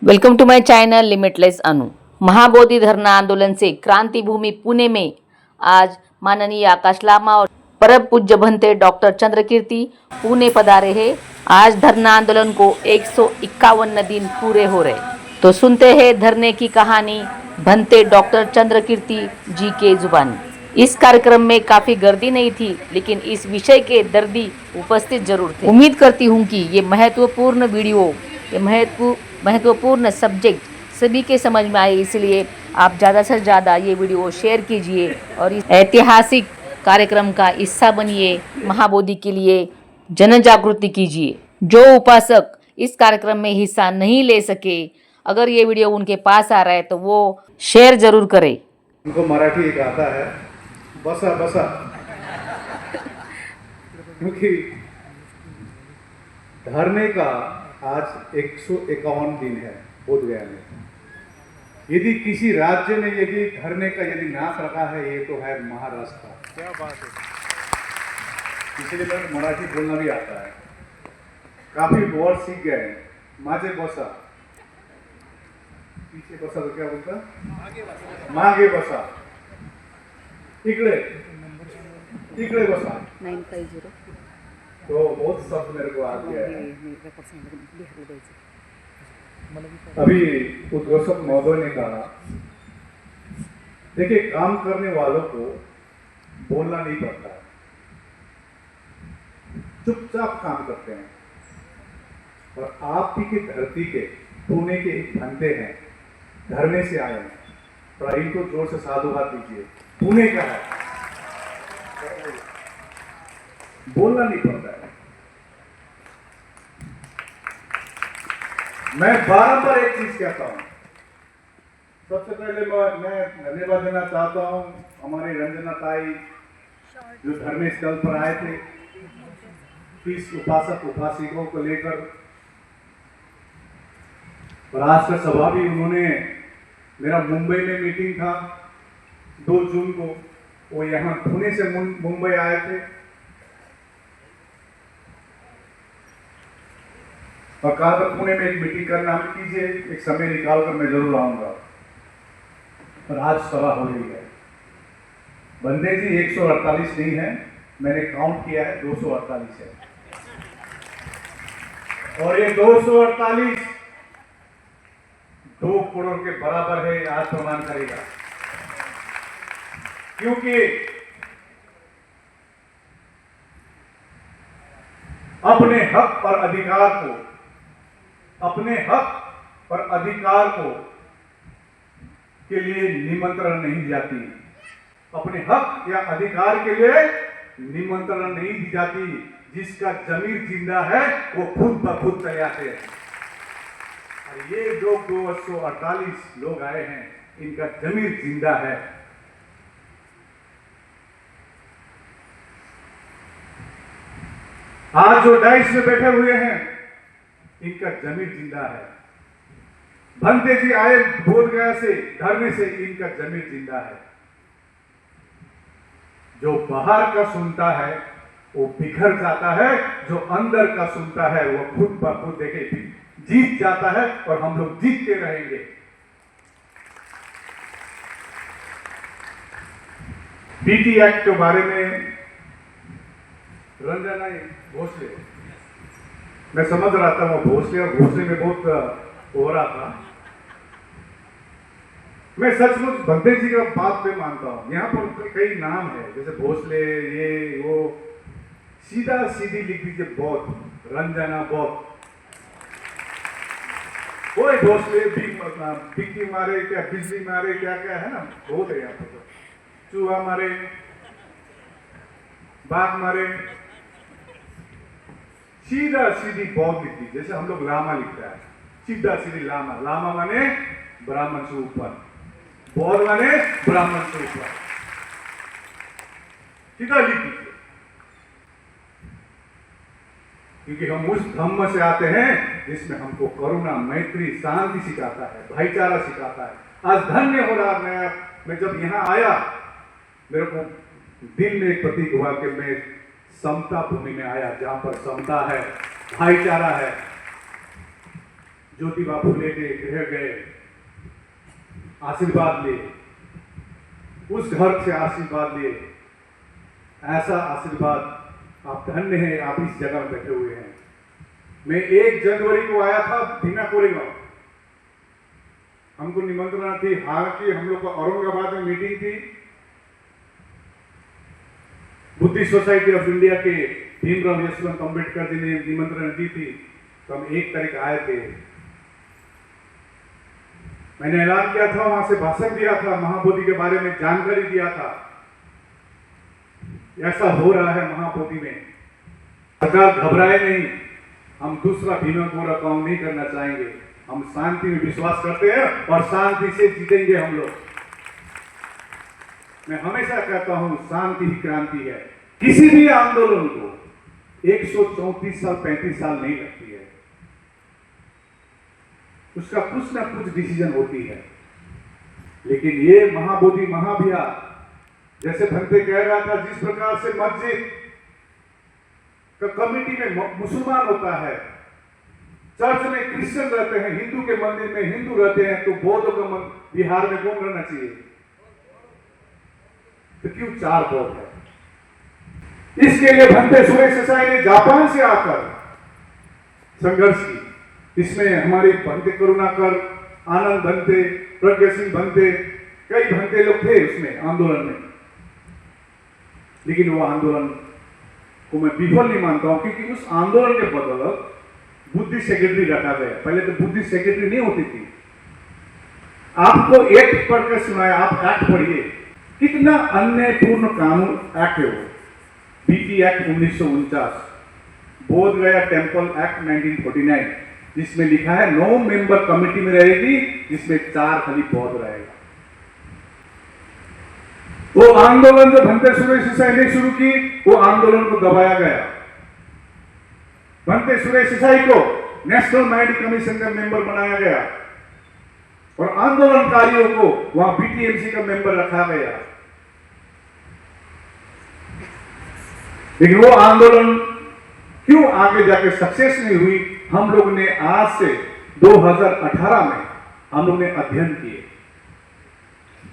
Welcome to my channel limitless Anu. Mahabodhi धरना आंदोलन से क्रांति भूमि पुणे में आज माननीय आकाश लामा और परम पूज्य भंते डॉक्टर चंद्रकीर्ति पुणे पधारे हैं। आज धरना आंदोलन को 151 दिन पूरे हो रहे, तो सुनते हैं धरने की कहानी भंते डॉक्टर चंद्रकीर्ति जी के जुबानी। इस कार्यक्रम में काफी गर्दी नहीं थी, लेकिन इस विषय के दर्दी उपस्थित जरूर थे। उम्मीद करती हूँ कि ये महत्वपूर्ण वीडियो, ये महत्वपूर्ण सब्जेक्ट सभी के समझ में आए, इसलिए आप ज़्यादा से ज़्यादा ये वीडियो शेयर कीजिए और इस ऐतिहासिक कार्यक्रम का हिस्सा बनिए। महाबोधि के लिए जन जागृति कीजिए। जो उपासक इस कार्यक्रम में हिस्सा नहीं ले सके, अगर ये वीडियो उनके पास आ रहा है तो वो शेयर जरूर करें। उनको मराठी एक आता है, बसा बसा, क्योंकि धरने का आज 151 दिन है बोधगया में। यदि किसी राज्य ने यदि धरने का यदि नाक रखा है, ये तो है महाराष्ट्र। क्या बात है। इसलिए मेरे मराठी बोलना भी आता है, काफी वर्ड सीख गए हैं। माझे बसा, पीछे बसा तो क्या बोलता, मागे बसा, इकडे इकडे बसा। 950 तो बहुत शब्द मेरे को आ गया है। अभी उद्घोषक महोदय ने कहा, देखिए काम करने वालों को बोलना नहीं पड़ता है, चुपचाप काम करते हैं। और आप ही की धरती के पुणे के एक बंदे हैं, धरने से आए हैं, और इनको जोर से साधुवाद दीजिए। पुणे का है, बोलना नहीं पड़ता है। मैं बारंबार एक चीज कहता हूं। सबसे पहले मैं धन्यवाद देना चाहता हूं हमारी रंजना ताई, जो धरने स्थल पर आए थे 30 उपासक उपासिकों को लेकर। और आज का सभा भी उन्होंने, मेरा मुंबई में मीटिंग था 2 जून को, वो यहाँ पुणे से मुंबई आए थे और कहा था पुणे में एक मीटिंग करना हम कीजिए, एक समय निकाल कर मैं जरूर आऊंगा। और आज सभा हो रही है। बंदे जी 148 नहीं है, मैंने काउंट किया है, 248 है। और ये 248 2 करोड़ के बराबर है, आज प्रमाण करेगा। क्योंकि अपने हक और अधिकार को, अपने हक और अधिकार को के लिए निमंत्रण नहीं जाती। अपने हक या अधिकार के लिए निमंत्रण नहीं दी जाती। जिसका जमीर जिंदा है वो खुद ब खुद चले आते हैं। और ये जो 248 लोग आए हैं, इनका जमीर जिंदा है। आज जो डाइस में बैठे हुए हैं, इनका जमीर जिंदा है। भंते जी आए बोधगया से, धरने से, इनका जमीर जिंदा है। जो बाहर का सुनता है वो बिखर जाता है, जो अंदर का सुनता है वो खुद ब खुद देखे जीत जाता है। और हम लोग जीतते रहेंगे। बीटी एक्ट के बारे में रंजना भोसले, मैं समझ रहा था वो भोसले और भोसले में बहुत हो रहा था। मैं सचमुच भंते जी का बात पे मानता हूं। यहाँ पर कई नाम है, जैसे भोसले, ये वो, सीधा सीधी लिख दीजिए बौद्ध, रंजना बौद्ध। कोई भोसले बिक्की मारे, क्या बिजली मारे, क्या क्या है ना, बहुत है यहाँ पर। तो चूहा मारे, बाघ मारे, सीधा सीधी बौद्ध लिख दीजिए। जैसे हम लोग लामा लिखता है, सीधा सीधी लामा। लामा माने ब्राह्मण से ऊपर, बौद्ध माने ब्राह्मण से ऊपर, सीधा लिख दीजिए। क्योंकि हम उस धम्म से आते हैं जिसमें हमको करुणा, मैत्री, शांति सिखाता है, भाईचारा सिखाता है। आज धन्य हो रहा मैं जब यहाँ आया, मेरे को दिल में एक प्रतीक हुआ कि मैं समता भूमि में आया, जहां पर समता है, भाईचारा है। ज्योतिबा फुले के गृह गए, आशीर्वाद लिए, उस घर से आशीर्वाद लिए। ऐसा आशीर्वाद, आप धन्य हैं, आप इस जगह में बैठे हुए हैं। मैं 1 जनवरी को आया था भीमा कोरेगांव, हमको निमंत्रण थी, हालांकि हम लोग को औरंगाबाद में मीटिंग थी। बुद्धिस्ट सोसाइटी ऑफ इंडिया के भीमराव यशवंत अंबेडकर जी ने निमंत्रण दी थी, तो हम 1 तारीख आए थे। मैंने ऐलान किया था, वहां से भाषण दिया था, महाबोधि के बारे में जानकारी दिया था। ऐसा हो रहा है महाबोधि में, सरकार घबराए नहीं। हम दूसरा भीमा कोरेगांव नहीं करना चाहेंगे। हम शांति में विश्वास करते हैं और शांति से जीतेंगे हम लोग। मैं हमेशा कहता हूं, शांति ही क्रांति है। किसी भी आंदोलन को 134 साल 35 साल नहीं लगती है, उसका कुछ ना कुछ डिसीजन होती है। लेकिन ये महाबोधि महाभियान, जैसे भंते कह रहा था, जिस प्रकार से मस्जिद का कमेटी में मुसलमान होता है, चर्च में क्रिश्चियन रहते हैं, हिंदू के मंदिर में हिंदू रहते हैं, तो बौद्ध का बिहार में कौन रहना चाहिए? तो क्यों 4 बौद्ध है? इसके लिए भंते सुरेश देसाई ने जापान से आकर संघर्ष की। इसमें हमारे भंते करुणाकर, आनंद भंते, प्रज्ञा सिंह भंते, कई भंते लोग थे उसमें आंदोलन में। लेकिन वो आंदोलन को मैं विफल नहीं मानता हूं, क्योंकि उस आंदोलन के बदौलत बुद्धि सेक्रेटरी रखा गया। पहले तो बुद्धि सेक्रेटरी नहीं होती थी। आपको एक्ट पढ़कर सुनाया, आप एक्ट पढ़िए, कितना अन्यायपूर्ण कानून एक्ट है वो। बीटी एक्ट 1949, बोध गया टेम्पल एक्ट 1949, जिसमें लिखा है 9 मेंबर कमेटी में रहेगी, जिसमें 4 खाली बौद्ध रहेगा। वो आंदोलन जो भंते सुरेश देसाई ने शुरू की, वो आंदोलन को दबाया गया। भंते सुरेश देसाई को नेशनल माइनॉरिटी कमीशन का मेंबर बनाया गया और आंदोलनकारियों को वहां बीटीएमसी का मेंबर रखा गया। लेकिन वो आंदोलन क्यों आगे जाके सक्सेस नहीं हुई? हम लोग ने आज से 2018 में हम लोग ने अध्ययन किए,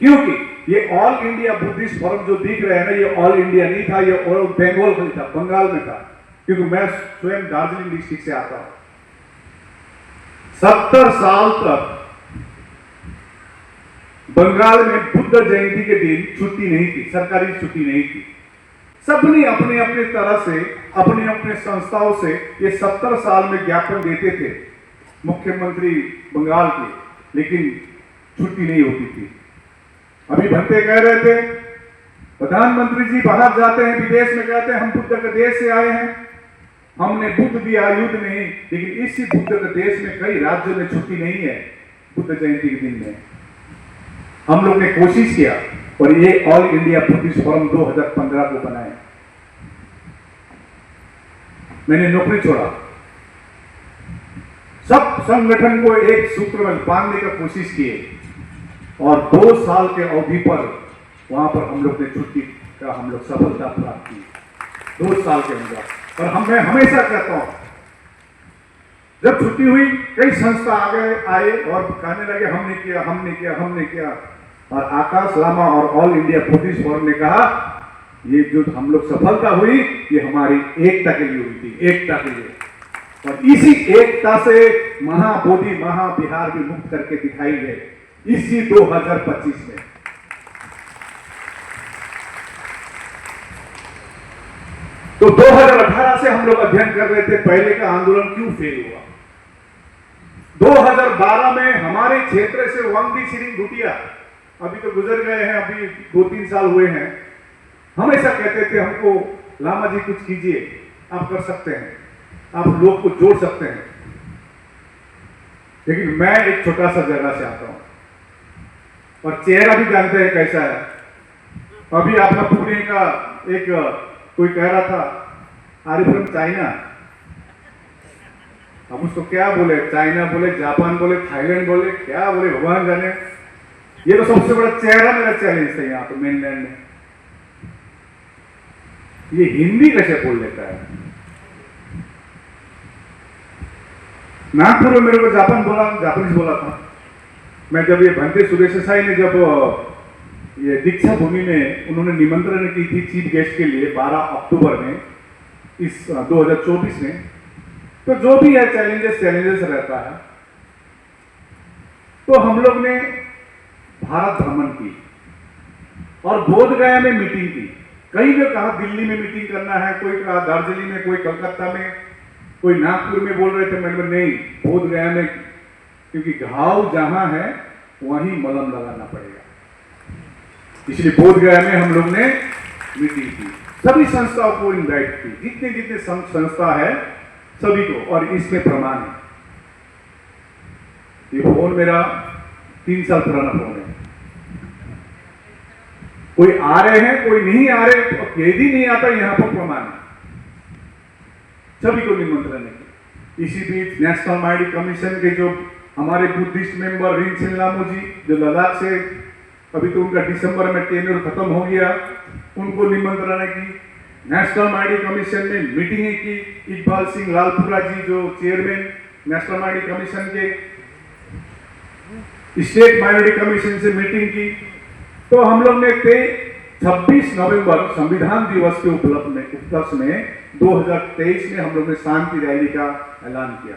क्योंकि ये ऑल इंडिया बुद्धिस्ट फोरम जो दिख रहे हैं ना, ये ऑल इंडिया नहीं था, ये ऑल बंगाल में था, बंगाल में था। क्योंकि मैं स्वयं दार्जिलिंग डिस्ट्रिक्ट से आता हूं। 70 साल तक बंगाल में बुद्ध जयंती के दिन छुट्टी नहीं थी, सरकारी छुट्टी नहीं थी। सबने अपने अपने तरह से, अपने अपने संस्थाओं से ये 70 साल में ज्ञापन देते थे मुख्यमंत्री बंगाल के, लेकिन छुट्टी नहीं होती थी। अभी भंते कह रहे थे, प्रधानमंत्री जी बाहर जाते हैं, विदेश में कहते हैं हम बुद्ध के देश से आए हैं, हमने बुद्ध दिया, युद्ध नहीं। लेकिन इसी बुद्ध के देश में कई राज्यों में छुट्टी नहीं है बुद्ध जयंती के दिन में। हम लोग ने कोशिश किया और ये ऑल इंडिया बुद्धिस्ट फोरम 2015 को बनाए। मैंने नौकरी छोड़ा, सब संगठन को एक सूत्र में बांधने का कोशिश किए और 2 साल के अवधि पर वहां पर हम लोग ने छुट्टी का हम लोग सफलता प्राप्त की 2 साल के अंदर। और मैं हमेशा कहता हूं, जब छुट्टी हुई कई संस्था आए और कहने लगे हमने किया, हमने किया, हमने किया। और आकाश लामा और ऑल इंडिया बुद्धिस्ट फोरम ने कहा ये जो हम लोग सफलता हुई ये हमारी एकता के लिए हुई थी, एकता के लिए। और इसी एकता से महाबोधि महाविहार भी मुक्त करके दिखाई गए इसी 2025 में। तो 2018 से हम लोग अध्ययन कर रहे थे पहले का आंदोलन क्यों फेल हुआ। 2012 में हमारे क्षेत्र से वांगदी सिरिंग भूटिया, अभी तो गुजर गए हैं, अभी 2-3 साल हुए हैं, हमेशा कहते थे हमको लामा जी कुछ कीजिए, आप कर सकते हैं, आप लोग को जोड़ सकते हैं। लेकिन मैं एक छोटा सा जगह से आता हूं और चेहरा भी जानते हैं कैसा है। अभी आपका पुणे का एक कोई कह रहा था आर यू फ्रॉम चाइना, हम उसको क्या बोले, चाइना बोले, जापान बोले, थाईलैंड बोले, क्या बोले भगवान जाने। ये तो सबसे बड़ा चेहरा मेरा चैलेंज था यहाँ तो मेनलैंड में। ये हिंदी कैसे बोल लेता है, नागपुर में मेरे को जापानीज बोला था। मैं जब ये भंते सुरेश साई ने जब ये दीक्षा भूमि में उन्होंने निमंत्रण की थी चीफ गेस्ट के लिए 12 अक्टूबर में इस 2024 में, तो जो भी है चैलेंजेस रहता है, तो हम लोग ने भारत भ्रमण की और बोध गया में मीटिंग की। कई ने कहा दिल्ली में मीटिंग करना है, कोई कहा दार्जिलिंग में, कोई कलकत्ता में, कोई नागपुर में बोल रहे थे। मैंने बोला नहीं, बोध गया में, क्योंकि घाव जहां है वहीं मलहम लगाना पड़ेगा। इसलिए बोध गया में हम लोग ने मीटिंग की, सभी संस्थाओं को इनवाइट की, जितने जितने संस्था है सभी को, और इसमें प्रमाण है। ये फोन मेरा 3 साल पुराना फोन है। कोई आ रहे हैं, कोई नहीं आ रहे, तो यदि नहीं आता यहां पर प्रमाण है। सभी को निमंत्रण है। इसी बीच नेशनल माइंड कमीशन के जो हमारे बुद्धिस्ट मेंबर रिंचिन लामो जी, जो लद्दाख से, अभी तो उनका दिसंबर में टेन्योर खत्म हो गया, उनको निमंत्रण है की। नेशनल माइंड कमीशन में मीटिंग की, इकबाल सिंह लालपुरा जी जो चेयरमैन नेशनल माइंड कमीशन के, स्टेट माइनॉरिटी कमीशन से मीटिंग की। तो हम लोग ने 26 नवंबर संविधान दिवस के उपलक्ष्य में 2023 में हम लोग ने शांति रैली का ऐलान किया।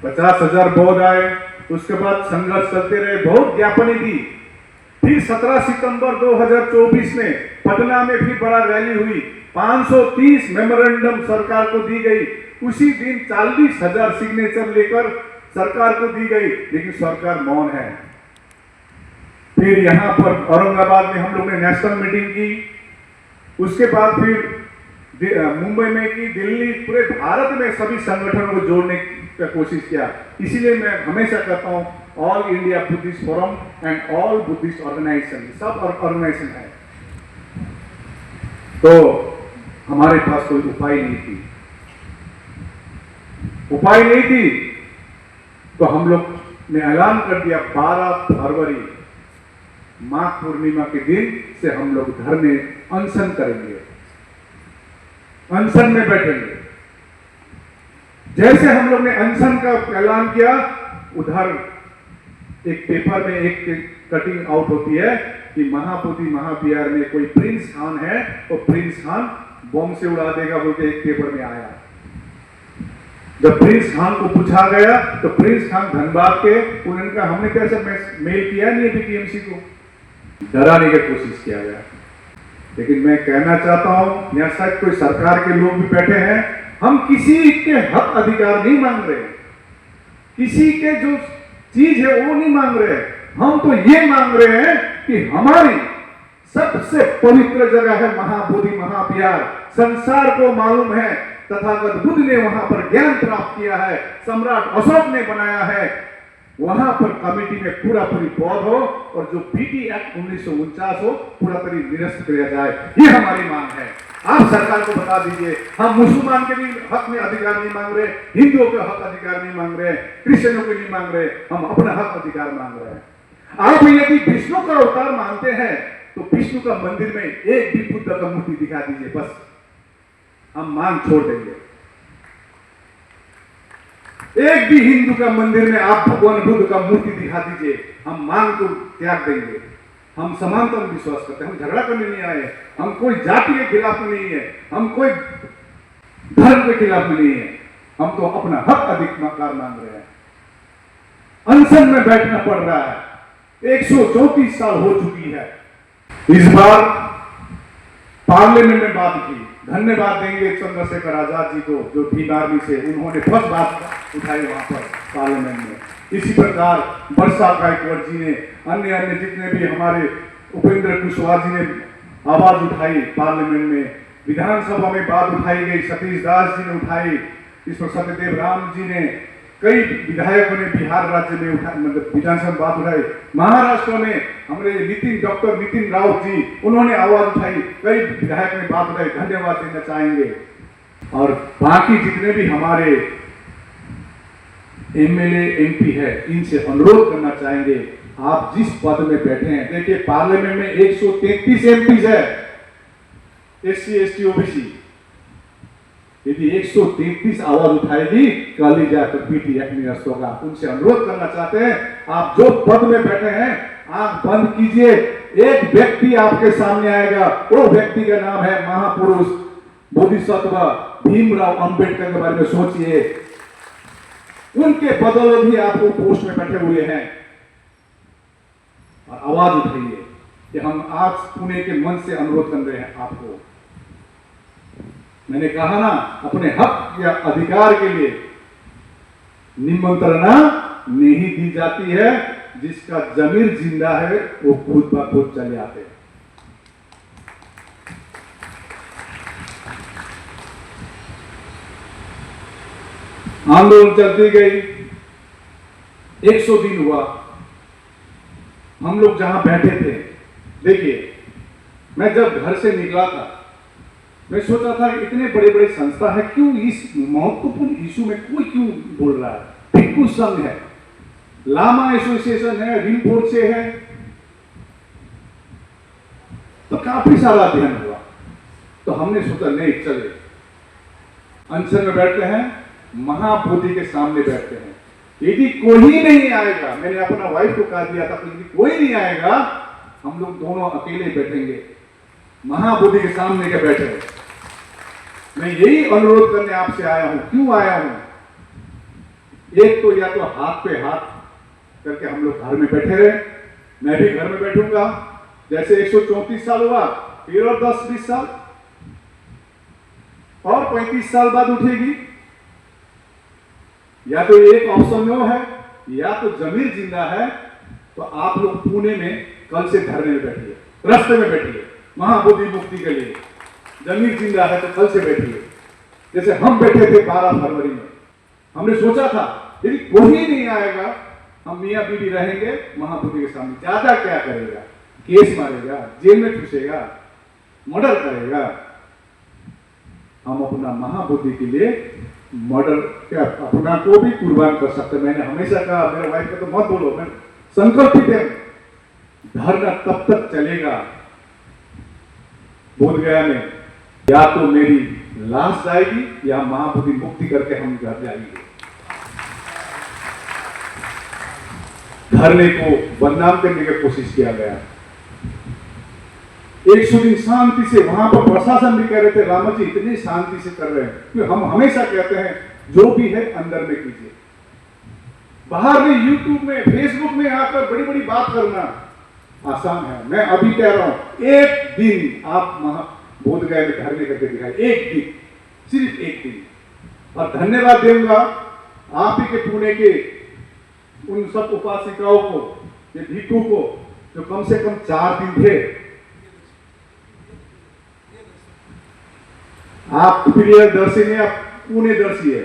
50,000 बौद्ध आए, उसके बाद संघर्ष चलते रहे, बहुत ज्ञापनें दी। फिर 17 सितंबर 2024 में पटना में फिर बड़ा रैली हुई, 530 मेमोरेंडम सरकार को दी गई। उसी दिन 40,000 सिग्नेचर लेकर सरकार को दी गई, लेकिन सरकार मौन है। फिर यहां पर औरंगाबाद में हम लोग ने नेशनल मीटिंग की, उसके बाद फिर मुंबई में की, दिल्ली, पूरे भारत में सभी संगठनों को जोड़ने का कोशिश किया। इसीलिए मैं हमेशा कहता हूं all India Buddhist forum and all Buddhist organisation, सब ऑर्गेनाइजेशन है। तो हमारे पास कोई उपाय नहीं थी, तो हम लोग ने ऐलान कर दिया 12 फरवरी माघ पूर्णिमा के दिन से हम लोग धरने अनशन करेंगे, अनशन में बैठेंगे। जैसे हम लोग ने अनशन का ऐलान किया, उधर एक पेपर में एक कटिंग आउट होती है कि महाबोधि महाविहार में कोई प्रिंस खान है, तो प्रिंस खान बम से उड़ा देगा बोल के एक पेपर में आया। जब प्रिंस खान को पूछा गया तो प्रिंस खान धनबाद के, उन्होंने कहा हमने कैसे मेल किया नहीं है बीटीएमसी को, डराने की कोशिश किया गया। लेकिन मैं कहना चाहता हूं, यहां शायद कोई सरकार के लोग भी बैठे हैं, हम किसी के हक अधिकार नहीं मांग रहे, किसी के जो चीज है वो नहीं मांग रहे। हम तो ये मांग रहे हैं कि हमारी सबसे पवित्र जगह है महाबोधि महाविहार, संसार को मालूम है तथागत बुद्ध ने वहां पर ज्ञान प्राप्त किया है, सम्राट अशोक ने बनाया है, वहां पर कमेटी में पूरा पूरी बौद्ध हो और जो बीटी एक्ट 1949 हो पूरा पूरी निरस्त किया जाए, ये हमारी मांग है। आप सरकार को बता दीजिए, हम मुसलमान के भी हक में अधिकार नहीं मांग रहे, हिंदुओं के हक अधिकार नहीं मांग रहे, क्रिश्चियनों के नहीं मांग रहे, हम अपना हक अधिकार मांग रहे हैं। आप यदि विष्णु का अवतार मानते हैं तो विष्णु का मंदिर में एक भी बुद्ध का मूर्ति दिखा दीजिए, बस हम मांग छोड़ देंगे। एक भी हिंदू का मंदिर में आप भगवान बुद्ध का मूर्ति दिखा दीजिए, हम मांग को त्याग देंगे। हम समानता में विश्वास करते हैं, हम झगड़ा करने नहीं आए, हम कोई जाति के खिलाफ में नहीं है, हम कोई धर्म के खिलाफ में नहीं है, हम तो अपना हक अधिकार मांग रहे हैं। अनशन में बैठना पड़ रहा है, 134 साल हो चुकी है। इस बार पार्लियामेंट में बात की, धन्यवाद देंगे चंद्रशेखर आजाद जी को जो भीम आर्मी से उन्होंने फर्स्ट बात उठाई वहां पर पार्लियामेंट में। इसी प्रकार वर्षा गायकवाड़ जी ने, अन्य जितने भी हमारे उपेंद्र कुशवाहा जी ने आवाज उठाई पार्लियामेंट में, विधानसभा में बात उठाई गई, सतीश दास जी ने उठाई, इस पर सत्यदेव राम जी ने, कई विधायकों ने बिहार राज्य में मतलब विधानसभा में बात उठाई, महाराष्ट्र में हमारे डॉक्टर नितिन राउत जी उन्होंने आवाज उठाई, कई विधायक ने बात उठाई, धन्यवाद देना चाहेंगे। और बाकी जितने भी हमारे एमएलए एमपी है, इनसे अनुरोध करना चाहेंगे, आप जिस पद में बैठे हैं, देखिए पार्लियामेंट में 133 एमपी है, एससी एसटी ओबीसी, यदि 133 आवाज उठाएगी काली जाकर पीटी एक निरस्त होगा। उनसे अनुरोध करना चाहते हैं, आप जो पद में बैठे हैं आंख बंद कीजिए, एक व्यक्ति आपके सामने आएगा, वो व्यक्ति का नाम है महापुरुष बोधिसत्व भीमराव अंबेडकर के बारे में सोचिए। उनके बदौलत भी आप वो पोस्ट में बैठे हुए हैं और आवाज उठाइए कि हम आज पुणे के मन से अनुरोध कर रहे हैं आपको। मैंने कहा ना, अपने हक या अधिकार के लिए निमंत्रणा नहीं दी जाती है, जिसका जमीर जिंदा है वो खुद ब खुद चले आते हैं। आंदोलन चलती गई, 100 दिन हुआ। हम लोग जहां बैठे थे, देखिए मैं जब घर से निकला था मैं सोचा था इतने बड़े बड़े संस्था है, क्यों इस महत्वपूर्ण इशू में कोई क्यों बोल रहा है। भिक्खु संघ है, लामा एसोसिएशन है, रिपोर्ट है, तो काफी सारा अध्ययन हुआ। तो हमने सोचा नहीं चले, अनशन में बैठते हैं, महाबोधि के सामने बैठते हैं। यदि कोई नहीं आएगा, मैंने अपना वाइफ को कह दिया था, यदि कोई नहीं आएगा हम लोग दोनों अकेले बैठेंगे, महाबोधि के सामने के बैठे। मैं यही अनुरोध करने आपसे आया हूं। क्यों आया हूं? एक तो या तो हाथ पे हाथ करके हम लोग घर में बैठे रहे, मैं भी घर में बैठूंगा, जैसे 134 साल हुआ, फिर और 10-20 साल और 35 साल बाद उठेगी। या तो एक ऑप्शन में है, या तो जमीर जिंदा है, तो आप लोग पुणे में कल से धरने में बैठिए, रास्ते में बैठिए, महाबोधि मुक्ति के लिए। जमीर जिंदा है तो कल से बैठिए, जैसे हम बैठे थे 12 फरवरी में। हमने सोचा था यदि कोई नहीं आएगा हम मियां बीवी रहेंगे महाबोधि के सामने। ज्यादा क्या करेगा, केस मारेगा, जेल में घुसेगा, मर्डर करेगा। हम अपना महाबोधि के लिए मर्डर क्या अपना को भी कुर्बान कर सकते। मैंने हमेशा कहा, मेरे वाइफ को तो मत बोलो, मैं संकल्पित है, धरना तब तक चलेगा बोधगया में, या तो मेरी लाश जाएगी या महाबोधि मुक्ति करके हम घर जाएंगे। धरने को बदनाम करने की कोशिश किया गया। 100 दिन शांति से, वहां पर प्रशासन भी कह रहे थे रामा जी इतनी शांति से कर रहे हैं, क्योंकि हम हमेशा कहते हैं जो भी है अंदर में कीजिए। बाहर में यूट्यूब में फेसबुक में आकर बड़ी बड़ी बात करना आसान है। मैं अभी कह रहा हूं, एक दिन आप बोधगया में धरने करके दिखाए, एक दिन, सिर्फ एक दिन। और धन्यवाद दूंगा आप ही के पुणे के उन सब उपासिकाओं को, ये भिक्खु को, जो कम से कम 4 दिन थे। आप प्रियदर्शी ने, आप पुणे दर्शी है।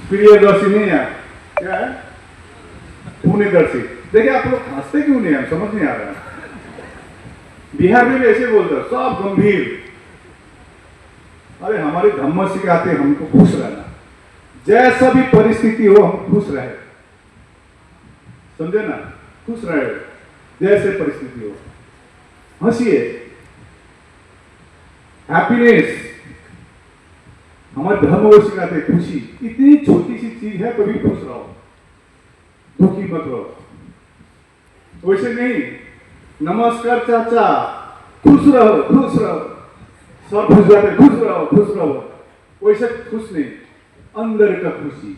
प्रियदर्शी नहीं है, क्या है? पुणे दर्शी। देखिए आप लोग हंसते क्यों नहीं है, समझ नहीं आ रहा। बिहार में भी ऐसे बोलते हैं, सब गंभीर। अरे हमारे धम्म सिखाते हमको खुश रहना, जैसा भी परिस्थिति हो हम खुश रहे, समझे ना, खुश रहे जैसे परिस्थिति हो, हंसिए, हैप्पीनेस। हमारे धर्म वो सिखाते खुशी, इतनी छोटी सी चीज है कभी खुश रहो, दुखी मत रहो। वैसे नहीं, नमस्कार चाचा, खुश रहो, खुश रहो, सब खुश जाते, खुश रहो, खुश रहो। वैसे खुश नहीं, अंदर का खुशी,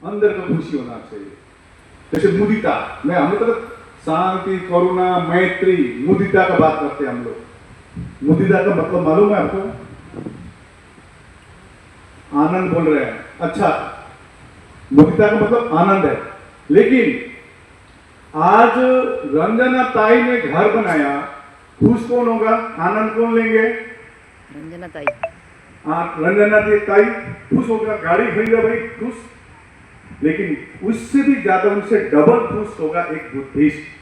अंदर का खुशी होना चाहिए। जैसे मुदिता, मैं हम लोग शांति, करुणा, मैत्री, मुदिता का बात करते हैं हम लोग। मुदिता का मतलब मालूम है आपको? आनंद बोल रहे हैं, अच्छा, मुदिता का मतलब आनंद है। लेकिन आज रंजना ताई ने घर बनाया, खुश कौन होगा, आनंद कौन लेंगे? रंजना ताई। रंजना ताई खुश होगा, गाड़ी खरीदा भाई, खुश। लेकिन उससे भी ज्यादा, उनसे डबल खुश होगा एक बुद्धिस्ट।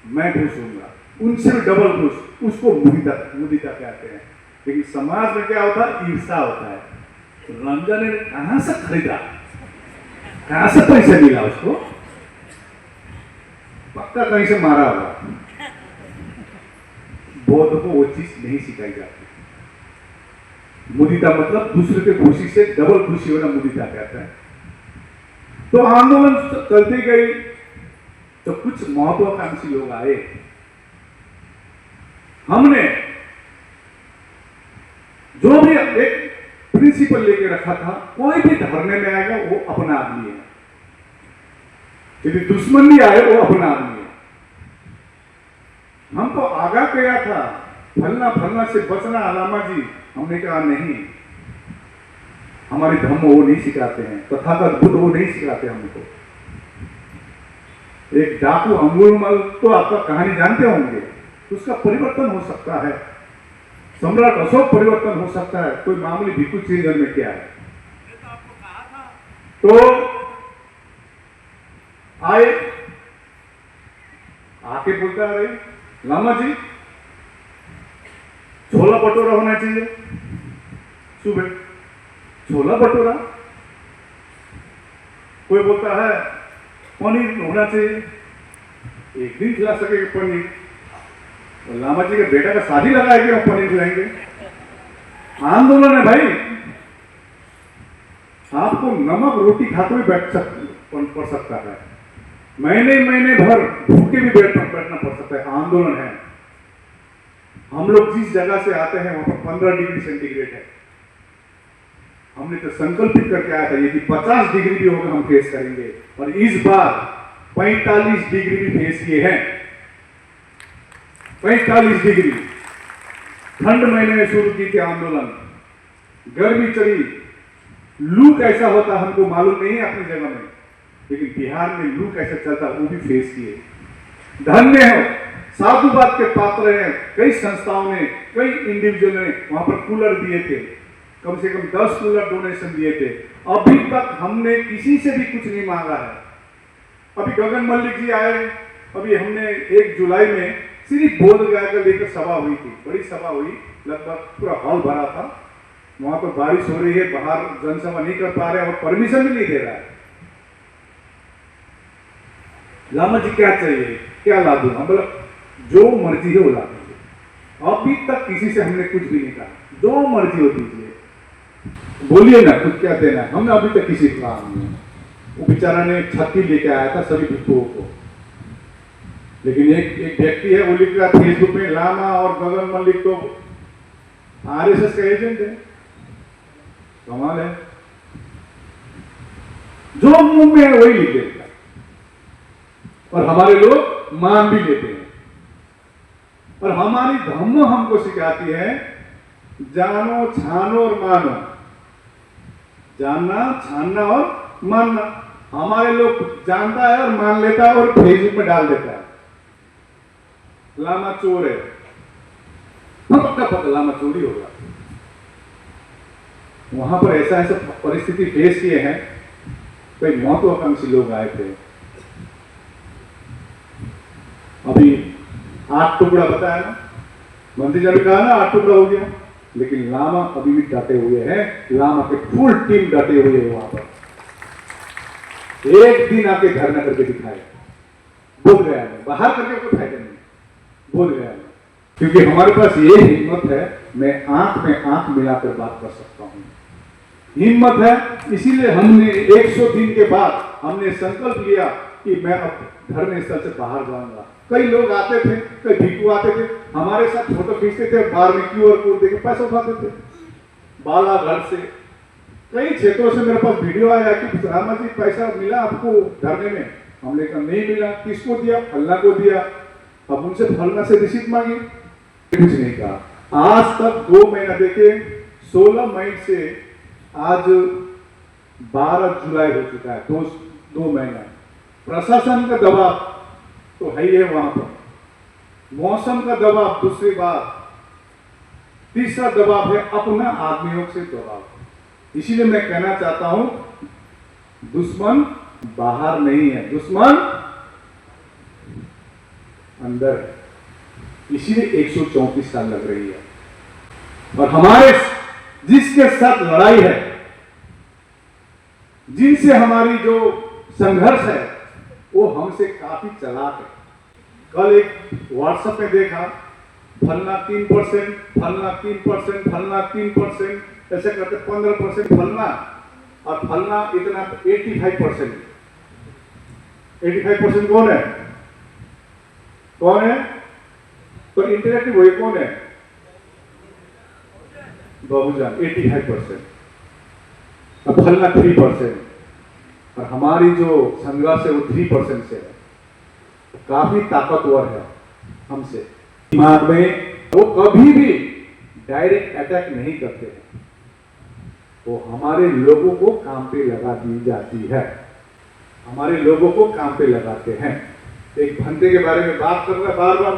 मैं खुश होऊंगा, उनसे भी डबल खुश। उसको मुदिता कहते हैं। लेकिन समाज में क्या होता है, ईर्षा होता है। रंजन ने कहां से खरीदा, कहां से पैसे मिला उसको, पक्का कहीं से मारा होगा। बौद्ध को वो चीज नहीं सिखाई जाती। मुदिता मतलब दूसरे के खुशी से डबल खुशी होना मुदिता कहता है। तो आंदोलन चलती गई तो कुछ महत्वाकांक्षी लोग आए। हमने जो भी एक प्रिंसिपल लेके रखा था, कोई भी धरने में आएगा वो अपना आदमी है, यदि दुश्मन भी आए वो अपना आदमी है। हमको आगाह किया था फलना फलना से बचना लामा जी। हमने कहा नहीं, हमारे धर्म वो नहीं सिखाते हैं, तथागत बुद्ध वो नहीं सिखाते हमको। एक डाकू अंगुलमल तो आपका कहानी जानते होंगे, उसका परिवर्तन हो सकता है, सम्राट अशोक परिवर्तन हो सकता है, कोई मामूली भिक्षु श्रीधर में क्या है। तो आए आके बोलता है लामा जी छोला भटूरा होना चाहिए सुबह, छोला भटूरा। कोई बोलता है पनीर होना चाहिए, एक दिन खिला सकेगा पनीर। तो लामा जी के बेटा का शादी लगा है कि हम पनीर खिलाएंगे। आंदोलन है भाई, आपको नमक रोटी खाते हुए पड़ सकता है, महीने महीने भर भूखे भी बैठना पड़ सकता है। आंदोलन है। हम लोग जिस जगह से आते हैं वहां पर 15 डिग्री सेंटीग्रेड है। हमने तो संकल्पित करके आया था यदि 50 डिग्री भी होगा हम फेस करेंगे, और इस बार 45 डिग्री भी फेस किए हैं। 45 डिग्री ठंड महीने में शुरू की थी आंदोलन, गर्मी चली, लू कैसा होता हमको मालूम नहीं है अपनी जगह में, लेकिन बिहार में लू कैसा चलता वो भी फेस किए। धन्य हो, साधुवाद के पात्र हैं। कई संस्थाओं ने, कई इंडिविजुअल ने वहां पर कूलर दिए थे, कम से कम 10 कूलर डोनेशन दिए थे। अभी तक हमने किसी से भी कुछ नहीं मांगा है। अभी गगन मल्लिक जी आए, अभी हमने 1 जुलाई में सिर्फ बोधगया को लेकर सभा हुई थी, बड़ी सभा हुई, लगभग पूरा हॉल भरा था। वहां पर बारिश हो रही है, बाहर जनसभा नहीं कर पा रहे और परमिशन भी नहीं दे रहा है। लामा जी क्या चाहिए, क्या ला दूं? हम बोला जो मर्जी है वो ला दीजिए। अभी तक किसी से हमने कुछ भी नहीं कहा, जो मर्जी हो दीजिए, बोलिए ना कुछ क्या देना है। हमने अभी तक किसी को कहा नहीं। वो बेचारा ने छत्ती लेके आया था सभी भिक्षुओं को, लेकिन एक व्यक्ति है वो लिख रहा फेसबुक में लामा और गगन मल्लिक तो आरएसएस का एजेंट है। कमाल है, जो मुंह में है वही लिख देता, और हमारे लोग मान भी लेते हैं। और हमारी धर्म हमको सिखाती है जानो, छानो और मानो, जानना, छानना और मानना। हमारे लोग जानता है और मान लेता है और फेसबुक में डाल देता है लामा चोर है। पक्का लामा चोरी होगा। वहां पर ऐसा ऐसा परिस्थिति फेस किए हैं, कई महत्वाकांक्षी लोग आए थे। अभी 8 टुकड़ा बताया ना, मंत्री जी ने कहा ना 8 टुकड़ा हो गया, लेकिन लामा अभी भी डटे हुए हैं। लामा के फुल टीम डटे हुए है वहां पर। एक दिन आके धरना करके दिखाए, बोध गया है, बाहर करके कोई फायदा नहीं, बोध गया है। क्योंकि हमारे पास ये हिम्मत है, मैं आंख में आंख मिलाकर बात कर सकता हूं, हिम्मत है। इसीलिए हमने 100 दिन के बाद हमने संकल्प लिया कि मैं अब धरने स्थल से बाहर जाऊंगा। कई लोग आते थे, कई भिक्षु आते थे, हमारे साथ फोटो खींचते थे, बाहर में QR कोड देकर पैसा उठाते थे। बालाघाट से कई क्षेत्रों से मेरे पास वीडियो आया कि रामा जी पैसा मिला आपको धरने में। हमने कहा नहीं मिला। किसको दिया? फलना को दिया। अब उनसे फलना से रिसीट मांगी, कुछ नहीं कहा। आज तक 2 महीना देखे, 16 मई से आज 12 जुलाई हो चुका है, 2 महीना। प्रशासन का दबाव तो है ही है वहां पर, मौसम का दबाव दूसरी बात, तीसरा दबाव है अपना आदमियों से दबाव। इसीलिए मैं कहना चाहता हूं दुश्मन बाहर नहीं है, दुश्मन अंदर है। इसीलिए 134 साल लग रही है। और हमारे जिसके साथ लड़ाई है, जिनसे हमारी जो संघर्ष है, वो हमसे काफी चालाक है। कल एक व्हाट्सएप में देखा, फलना 3%, फलना 3%, फलना 3%, ऐसे करते 15% फलना और फलना इतना 85%। 85% कौन है? कौन है? तो इंटरेक्टिव वही कौन है? बहुजन 85%। अब फलना 3% और हमारी जो संघर्ष है वो 3% से है, काफी ताकतवर है हमसे। दिमाग में वो कभी भी डायरेक्ट अटैक नहीं करते हैं, वो हमारे लोगों को काम पे लगा दी जाती है, हमारे लोगों को काम पे लगाते हैं। एक भंते के बारे में बात कर रहा है बार बार,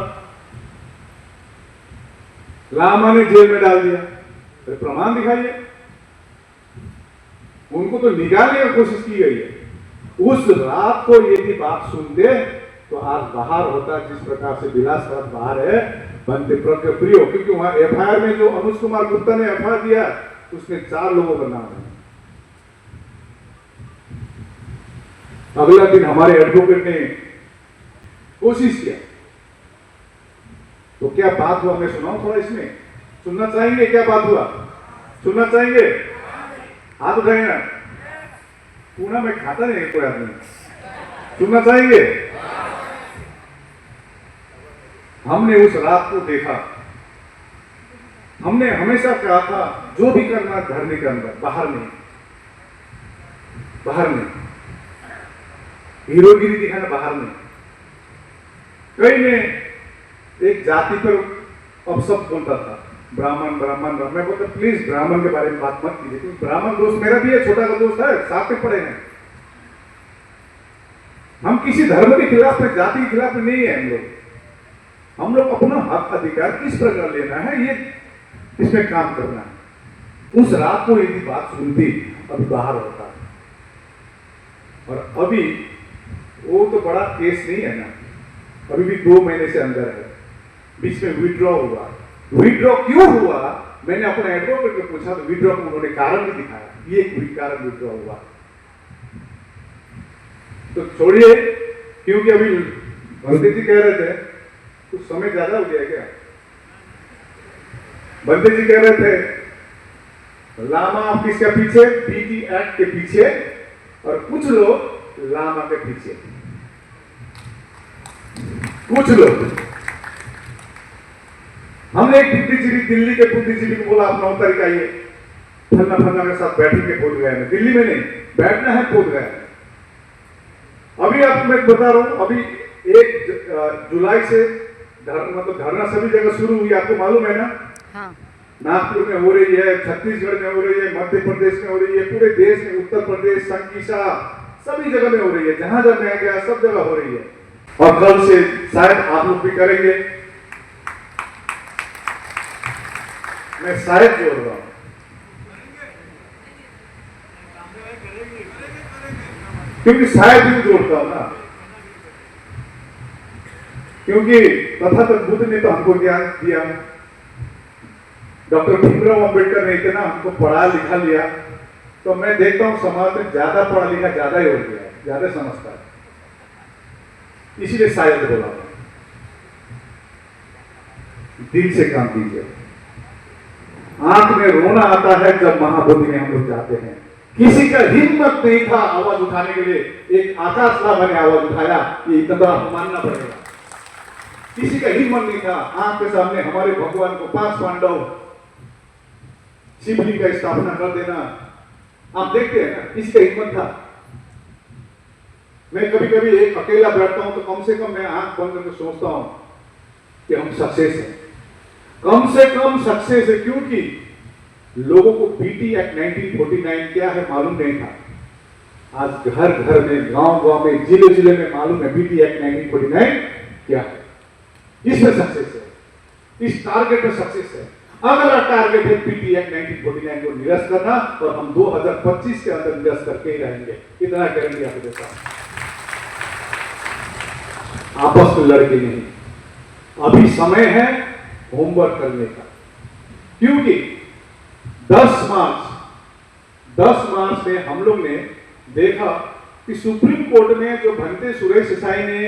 रामा ने जेल में डाल दिया, तो प्रमाण दिखाइए। उनको तो निकालने की कोशिश की गई है। उस रात को यदि बात सुनते तो आज बाहर होता, जिस प्रकार से विलास रात बाहर है बनते प्रियो, क्योंकि वहां एफआईआर में जो अनुज कुमार गुप्ता ने एफआईआर दिया उसमें 4 लोगों का नाम है। अगला दिन हमारे एडवोकेट ने कोशिश किया, तो क्या बात हुआ मैं सुनाऊं थोड़ा, इसमें सुनना चाहेंगे? क्या बात हुआ सुनना चाहेंगे? हाथ उठाएंगे ना, पूना में खाता नहीं कोई आदमी, सुनना चाहेंगे? हमने उस रात को देखा, हमने हमेशा कहा था जो भी करना घर में करना, बाहर नहीं, बाहर नहीं, हीरोगिरी दिखाना बाहर नहीं। कई ने एक जाति पर अपशब्द बोलता था, ब्राह्मण ब्राह्मण ब्राह्मण। मैं बोलता प्लीज ब्राह्मण के बारे में बात मत कीजिए, क्योंकि ब्राह्मण दोस्त मेरा भी है, छोटा का दोस्त है, साथ में पड़े हैं। हम किसी धर्म के खिलाफ में, जाति के खिलाफ में नहीं है। हम लोग अपना हक अधिकार किस प्रकार लेना है, ये इसमें काम करना है। उस रात को यदि बात सुनती अभी बाहर होता, और अभी वो तो बड़ा केस नहीं है ना, अभी भी 2 महीने से अंदर है, बीच में विड्रॉ हुआ। विड्रॉ क्यों हुआ मैंने अपने एडवोकेट को पूछा, तो विड्रॉ को उन्होंने कारण भी दिखाया, ये कारण विड्रॉ हुआ। तो छोड़िए, क्योंकि अभी बंदे जी कह रहे थे कुछ समय ज्यादा हो गया क्या? बंदे जी कह रहे थे लामा ऑफिस के पीछे, पीटी एक्ट के पीछे, और कुछ लोग लामा के पीछे, कुछ लोग। हमने एक बुद्धिजीवी, दिल्ली के बुद्धिजीवी को बोला आप 9 तारीख आइए, फन्ना फन्ना के साथ बैठेंगे बोधगया में, दिल्ली में नहीं बैठना है, बोधगया। अभी आप मैं बता रहा हूं, अभी 1 जुलाई से मतलब धरना सभी जगह शुरू हुई, आपको मालूम है ना? हाँ। नागपुर में हो रही है, छत्तीसगढ़ में हो रही है, मध्य प्रदेश में हो रही है, पूरे देश में, उत्तर प्रदेश, संकीसा, सभी जगह में हो रही है, जहां जहां मैं गया सब जगह हो रही है। और कल से शायद आप लोग भी करेंगे, मैं शायद जोड़ रहा हूं, क्योंकि शायद भी जोड़ता हूं ना, क्योंकि तथागत बुद्ध ने तो हमको ज्ञान दिया, डॉक्टर भीमराव अंबेडकर ने इतना हमको पढ़ा लिखा लिया, तो मैं देखता हूं समाज में ज्यादा पढ़ा लिखा ज्यादा ही हो गया, ज्यादा समझता है, इसीलिए शायद बोला। दिल से काम कीजिए। आंख में रोना आता है जब महाबोधि में हम लोग जाते हैं। किसी का हिम्मत नहीं था आवाज उठाने के लिए, एक आकाश लाभा ने आवाज उठाया, ये इतना मानना पड़ेगा। किसी का हिम्मत नहीं था, आंख के सामने हमारे भगवान को 5 पांडव शिवलिंग का स्थापना कर देना, आप देखते हैं ना, किसी का हिम्मत था। मैं कभी कभी एक अकेला बैठता हूं तो कम से कम मैं आंख बंद करके सोचता हूं कि हम सक्सेस हैं, कम से कम सक्सेस है, क्योंकि लोगों को पीटी एक्ट 1949 क्या है मालूम नहीं था। आज घर घर में, गांव गांव में, जिले जिले में मालूम है पीटी एक्ट 1949 क्या है। इसमें सक्सेस है, इस टारगेट में सक्सेस है। अगला टारगेट है पीटी एक्ट 1949 को निरस्त करना, और हम 2025 के अंदर निरस्त करके ही रहेंगे, इतना करेंगे आपके साथ। आपस में लड़के नहीं, अभी समय है होमवर्क करने का, क्योंकि 10 मार्च में हम लोग ने देखा कि सुप्रीम कोर्ट में जो भंते सुरेश देसाई ने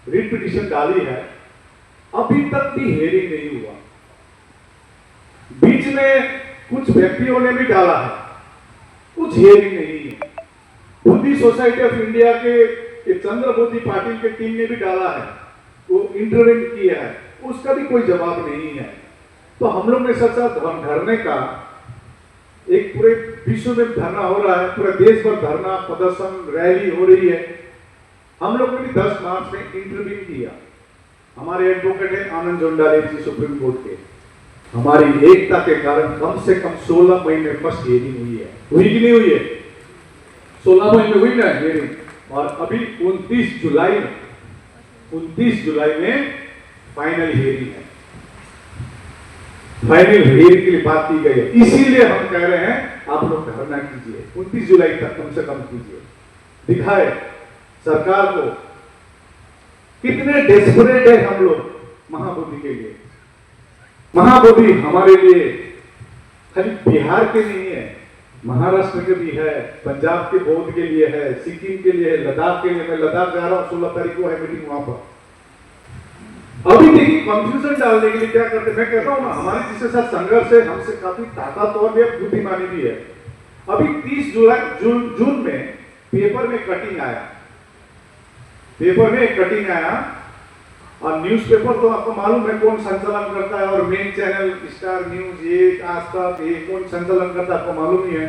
रिट पिटीशन डाली है, अभी तक भी हेयरिंग नहीं हुआ। बीच में कुछ व्यक्तियों ने भी डाला है, कुछ हियरिंग नहीं है। बुद्धि सोसाइटी ऑफ इंडिया के चंद्रबोधी पाटिल के टीम ने भी डाला है, वो इंटरव्यू किया है, उसका भी कोई जवाब नहीं है। तो हम लोग ने सोचा धरने का एक पूरे विश्व में धरना हो रहा है, पूरे देश भर धरना प्रदर्शन रैली हो रही है। हम लोग ने भी 10 मार्च में इंटरव्यू किया। हमारे एडवोकेट है आनंद जोंडाले जी सुप्रीम कोर्ट के। हमारी एकता के कारण कम से कम 16 महीने फर्स्ट हियरिंग हुई है। हुई कि नहीं हुई है? 16 महीने हुई ना हियरिंग। और अभी 29 जुलाई में फाइनल हियरिंग है। फाइनल हियरिंग के लिए बात की गई है, इसीलिए हम कह रहे हैं आप लोग धरना कीजिए, 29 जुलाई तक कम से कम कीजिए। दिखाए सरकार को कितने डेस्परेट है हम लोग महाबोधि के लिए। महाबोधि हमारे लिए खाली बिहार के नहीं है, महाराष्ट्र के भी है, पंजाब के बौद्ध के लिए है, सिक्किम के लिए है, लद्दाख के लिए। मैं लद्दाख जा रहा हूँ, 16 तारीख को है मीटिंग वहां पर। अभी देखिए कंफ्यूजन डालने के लिए क्या करते, मैं कहता हूं ना हमारे जिसके साथ संघर्ष है, हमसे काफी ताकतवर भी है, बुद्धिमानी भी है। अभी 30 जून में पेपर में कटिंग आया, और न्यूज़पेपर तो आपको मालूम है कौन संचालन करता है, और मेन चैनल स्टार न्यूज, ये आज तक, ये कौन संचालन करता है आपको मालूम ही है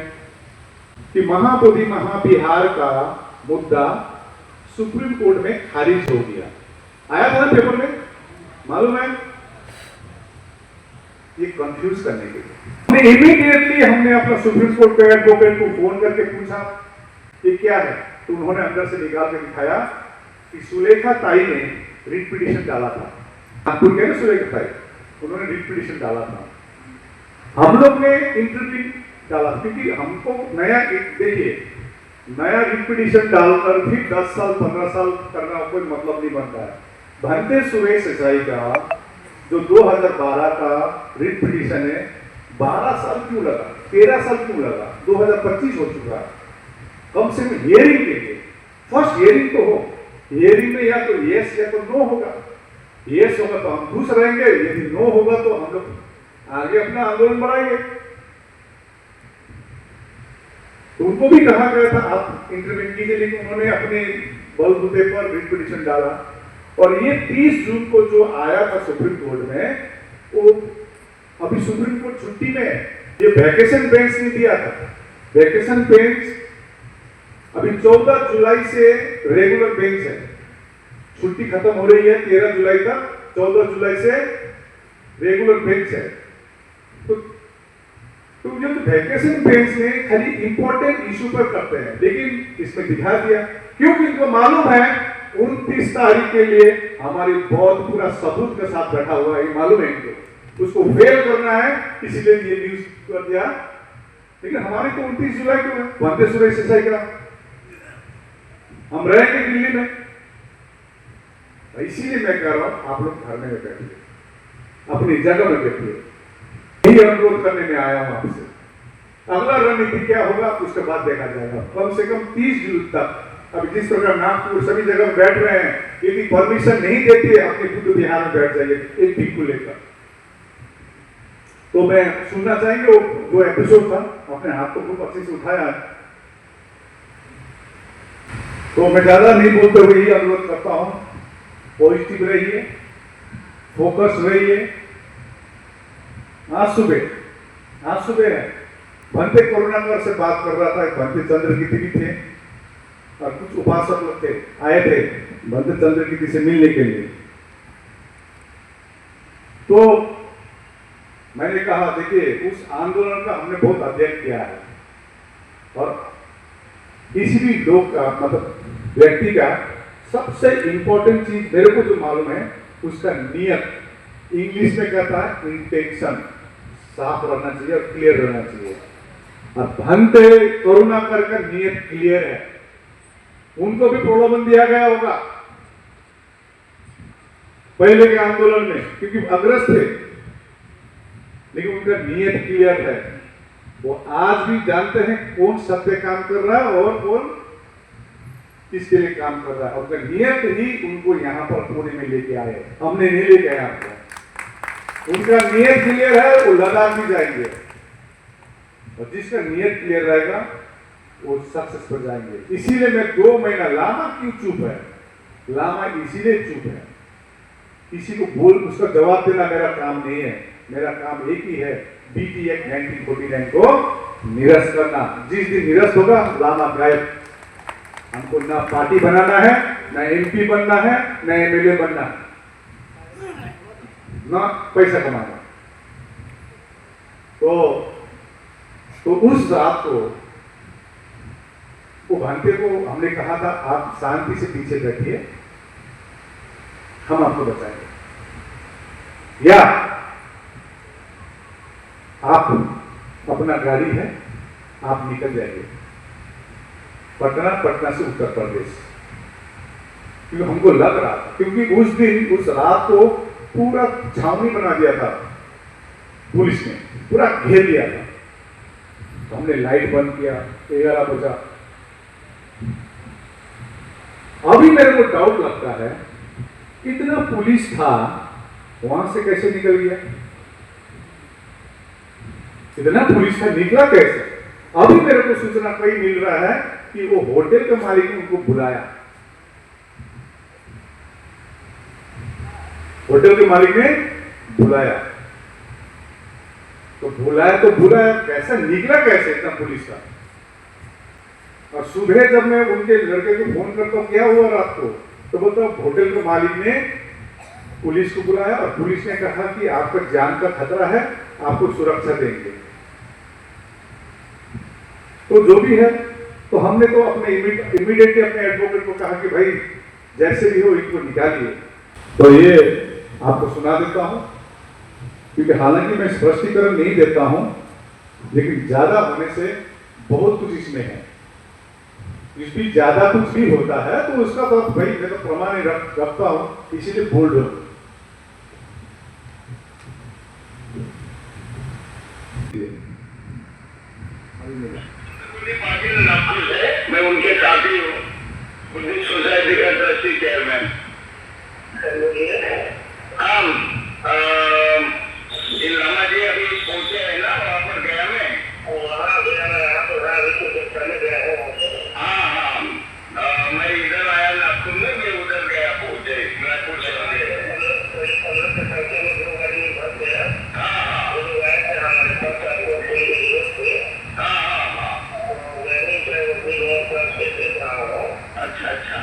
कि महाबोधि महाबिहार का मुद्दा सुप्रीम कोर्ट में खारिज हो गया। आया था ना पेपर में, मालूम है? ये कंफ्यूज करने के लिए इमीडिएटली हमने अपना सुप्रीम कोर्ट के एडवोकेट को फोन करके पूछा ये क्या है, तो उन्होंने अंदर से निकाल के दिखाया कि सुलेखा ताई ने रिट पिटीशन डाला था। नागपुर के ना सुलेखा ताई, उन्होंने रिट पिटीशन डाला था। हम लोग ने इंटरव्यू डाला, क्योंकि हमको नया रिट पिटीशन डालकर भी 10 साल 15 साल करना कोई मतलब नहीं बनता है। भंते सुरेश सिंचाई का जो 2012 का रिट पिटीशन है, 12 साल क्यों लगा, 13 साल क्यों लगा, 2025 हो चुका है। कम से कम हियरिंग के लिए फर्स्ट हियरिंग तो हो, हियरिंग में या तो यस या तो नो होगा। यस होगा तो हम खुश रहेंगे, यदि नो होगा तो हम लोग आगे अपना आंदोलन बढ़ाएंगे। तो उनको भी कहा गया था आप इंटरव्यू कीजिए, लेकिन उन्होंने अपने बलबूते पर रिट पिटीशन डाला। और ये 30 जून को जो आया था सुप्रीम कोर्ट में, वो अभी सुप्रीम कोर्ट छुट्टी में है। ये वैकेशन बेंच ने दिया था, वैकेशन बेंच अभी 14 जुलाई से रेगुलर बेंच है। छुट्टी खत्म हो रही है 13 जुलाई तक, 14 जुलाई से रेगुलर बेंच है। तो जो वैकेशन बेंच ने खाली इंपॉर्टेंट इशू पर करते हैं, लेकिन इसमें दिखा दिया क्योंकि इनको मालूम है 29 तारीख के लिए हमारी बहुत पूरा सबूत के साथ बैठा हुआ है, मालूम है इनको, उसको फेल करना है, इसीलिए ये न्यूज कर दिया। लेकिन हमारे को 29 जुलाई को है, भंते सुरेश सिंचाई का, हम रहेंगे दिल्ली में। इसीलिए मैं कह रहा हूं आप लोग धरने में बैठिए, अपनी जगह में बैठिए, यही अनुरोध करने में आया हूं आपसे। अगला रणनीति क्या होगा उसके बाद देखा जाएगा। कम से कम 30 जून तक अब जिस प्रकार नागपुर सभी जगह में बैठ रहे हैं, यदि परमिशन नहीं देती है अपने बुद्ध बिहार में बैठ जाइए एक भीख को लेकर। तो मैं सुनना चाहेंगे वो जो एपिसोड था, अपने हाथ को खूब अच्छे से उठाया है, तो मैं ज्यादा नहीं बोलते हुए यही अनुरोध करता हूं, पॉजिटिव रहिए, फोकस रहिए। आज सुबह भंते करुणाकर से बात कर रहा था, भंते चंद्रकीर्ति भी थे और कुछ उपासक लोग थे, आए थे भंते चंद्रकीर्ति से मिलने के लिए। तो मैंने कहा देखिए उस आंदोलन का हमने बहुत अध्ययन किया है, और किसी भी लोग का मतलब व्यक्ति का सबसे इंपॉर्टेंट चीज मेरे को जो मालूम है उसका नियत, इंग्लिश में कहता है इंटेंशन, साफ रहना चाहिए और क्लियर रहना चाहिए। और भंते करुणाकर का नियत क्लियर है, उनको भी प्रलोभन दिया गया होगा पहले के आंदोलन में क्योंकि अग्रस्त थे, लेकिन उनका नियत क्लियर है। वो आज भी जानते हैं कौन सत्य काम कर रहा है और कौन इसके लिए काम कर रहा है। और नियत ही उनको यहाँ पर पुणे में लेके आए, हमने नहीं लेके आए आपको। उनका नियत क्लियर है, वो लद्दाख भी जाएंगे, और जिसका नियत क्लियर रहेगा वो सक्सेस पर जाएंगे। इसीलिए मैं 2 महीना, लामा क्यों चुप है? लामा इसीलिए चुप है, किसी को बोल उसका जवाब देना मेरा काम नहीं है। मेरा काम एक ही है, BT एक्ट 1949 को निरस्त करना। जिस दिन निरस्त होगा लामा गायब। हमको ना पार्टी बनाना है, ना MP बनना है, ना MLA बनना है, ना पैसा कमाना। तो उस रात को वो भांटे को हमने कहा था आप शांति से पीछे बैठिए, हम आपको बचाएंगे, या आप अपना गाड़ी है आप निकल जाएंगे पटना से उत्तर प्रदेश। क्योंकि हमको लग रहा था, क्योंकि उस दिन उस रात को पूरा छावनी बना दिया था पुलिस ने, पूरा घेर लिया था। तो हमने लाइट बंद किया, 11 बजा। अभी मेरे को डाउट लगता है इतना पुलिस था वहां से कैसे निकल गया? इतना पुलिस था, निकला कैसे? अभी मेरे को सूचना कोई मिल रहा है कि वो होटल के मालिक ने उनको बुलाया, होटल के मालिक ने बुलाया। तो बुलाया कैसा निकला कैसे इतना पुलिस का? और सुबह जब मैं उनके लड़के को फोन करता हूं क्या हुआ रात को, तो बोलता होटल के मालिक ने पुलिस को बुलाया और पुलिस ने कहा कि आपका जान का खतरा है, आपको सुरक्षा देंगे। तो जो भी है, तो हमने तो अपने इमीडिएटली अपने एडवोकेट को कहा कि भाई जैसे भी हो इनको निकालिए। तो ये आपको सुना देता हूं, क्योंकि हालांकि मैं स्पष्टीकरण नहीं देता हूं, लेकिन ज्यादा होने से बहुत कुछ इसमें है। इसमें ज्यादा कुछ भी होता है तो उसका तो भाई मैं तो प्रमाण रखता हूं, इसीलिए बोल रहा हूं। मैं उनके साथी हूँ, बुद्धिस्ट सोसाइटी का ट्रस्टी चेयरमैन। हम इन लामा जी अभी पहुंचे हैं ना वहाँ पर गया में, हाँ, मैं इधर आया नागपुर में, मैं उधर गया पहुंचे नागपुर से। अच्छा अच्छा,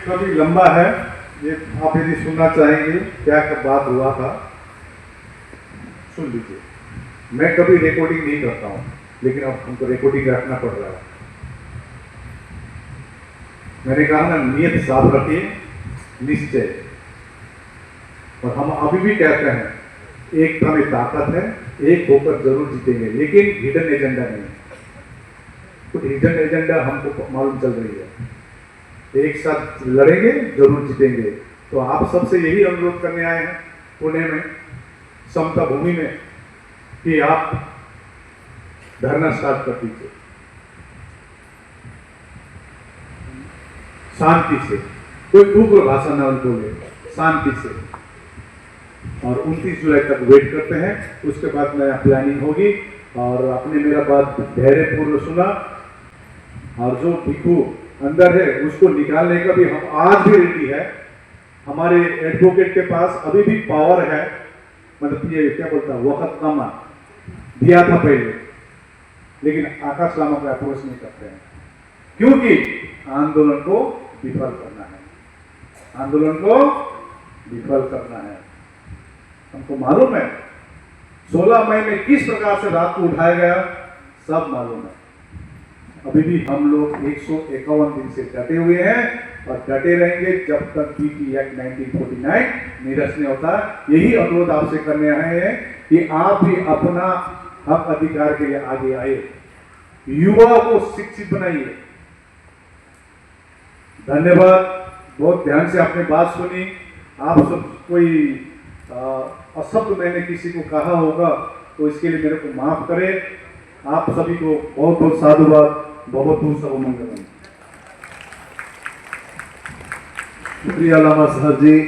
काफी लंबा है, ये आप यदि सुनना चाहेंगे क्या बात हुआ था सुन लीजिए। मैं कभी रिकॉर्डिंग नहीं करता हूँ, लेकिन अब हमको रिकॉर्डिंग रखना पड़ रहा है। मैंने कहा ना, नियत साफ रखिए, निश्चय। और हम अभी भी कहते हैं एकता में ताकत है, एक होकर जरूर जीतेंगे, लेकिन हिडन एजेंडा नहीं। कुछ हिडन एजेंडा हमको मालूम चल रही है। एक साथ लड़ेंगे, जरूर जीतेंगे। तो आप सबसे यही अनुरोध करने आए हैं पुणे में, समता भूमि में, कि आप धरना स्टार्ट कर दीजिए शांति से, कोई उग्र भाषा न बोले, शांति से। और 29 जुलाई तक वेट करते हैं, उसके बाद नया प्लानिंग होगी। और आपने मेरा बात धैर्यपूर्वक सुना, और जो भिखू अंदर है उसको निकालने का भी हम आज भी रेडी है। हमारे एडवोकेट के पास अभी भी पावर है, मतलब ये क्या बोलता है, वक़्तनामा दिया था पहले, लेकिन आकाश लामा को अप्रोच नहीं करते हैं, क्योंकि आंदोलन को विफल करना है। आंदोलन को विफल करना है। हमको मालूम है 16 मई में किस प्रकार से रात को उठाया गया, सब मालूम है। अभी भी हम लोग 151 दिन से डटे हुए हैं और डटे रहेंगे जब तक पीपी एक्ट 1949 निरस्त नहीं होता। यही अनुरोध आपसे करने आए हैं कि आप भी अपना हक अधिकार के लिए आगे आए, युवा को शिक्षित बनाइए। धन्यवाद, बहुत ध्यान से आपने बात सुनी। आप सब कोई अशब्द मैंने किसी को कहा होगा तो इसके लिए मेरे को माफ करें। आप सभी को बहुत बहुत साधुवाद, बहुत बहुत सर्वमंगलम। शुक्रिया लामा साहब जी।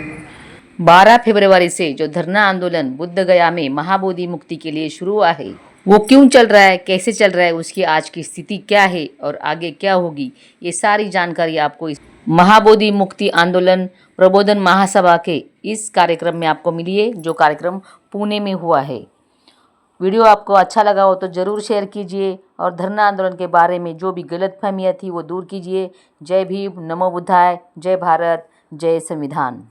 12 फरवरी से जो धरना आंदोलन बुद्ध गया में महाबोधि मुक्ति के लिए शुरू हुआ है, वो क्यों चल रहा है, कैसे चल रहा है, उसकी आज की स्थिति क्या है और आगे क्या होगी, ये सारी जानकारी आपको इस महाबोधि मुक्ति आंदोलन प्रबोधन महासभा के इस कार्यक्रम में आपको मिली है, जो कार्यक्रम पुणे में हुआ है। वीडियो आपको अच्छा लगा हो तो ज़रूर शेयर कीजिए और धरना आंदोलन के बारे में जो भी गलतफहमियाँ थी वो दूर कीजिए। जय भीम, नमो बुद्धाय, जय भारत, जय संविधान।